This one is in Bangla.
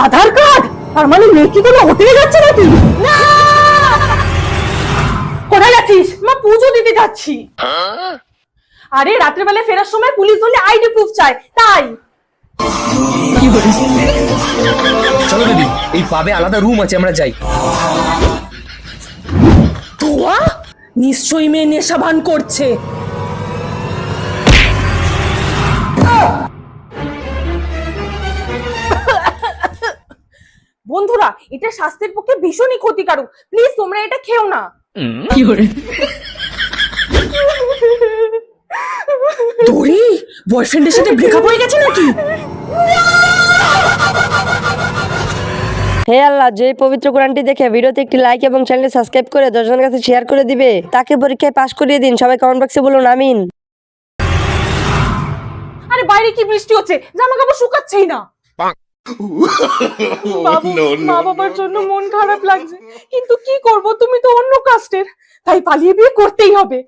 আধার কার্ড? তার মানে মেয়ে কি কোনো হোটেলে যাচ্ছে নাকি? না! কোথায় যাচ্ছিস? মা, পুজো দিতে যাচ্ছি। আরে রাত্রেবেলা ফেরার সময় পুলিশ ধরলে আইডি প্রুফ চায়, তাই। চলো দিদি, এই পাবে আলাদা রুম আছে, আমরা যাই। তোয়া নিশ্চয়ই মেয়ে নেশা ভান করছে। বন্ধুরা, এটা স্বাস্থ্যের পক্ষে ভীষণই ক্ষতিকারক, প্লিজ তোমরা এটা খেও না। তোর বয়ফ্রেন্ডের সাথে ব্রেকআপ হয়ে গেছে নাকি? হে আল্লাহ, যে পবিত্র কোরআনটি দেখে ভিডিওতে একটি লাইক এবং চ্যানেলটি সাবস্ক্রাইব করে 10 জনের কাছে শেয়ার করে দিবে, তাকে পরীক্ষায় পাশ করিয়ে দিন। সবাই কমেন্ট বক্সে বলুন আমিন। আরে বাইরে কি বৃষ্টি হচ্ছে, জামা কাপড় শুকাচ্ছেই না। বাবু, মা বাবার জন্য মন খারাপ লাগছে, কিন্তু কি করব, তুমি তো অন্য কাস্টের, তাই পালিয়ে বিয়ে করতেই হবে।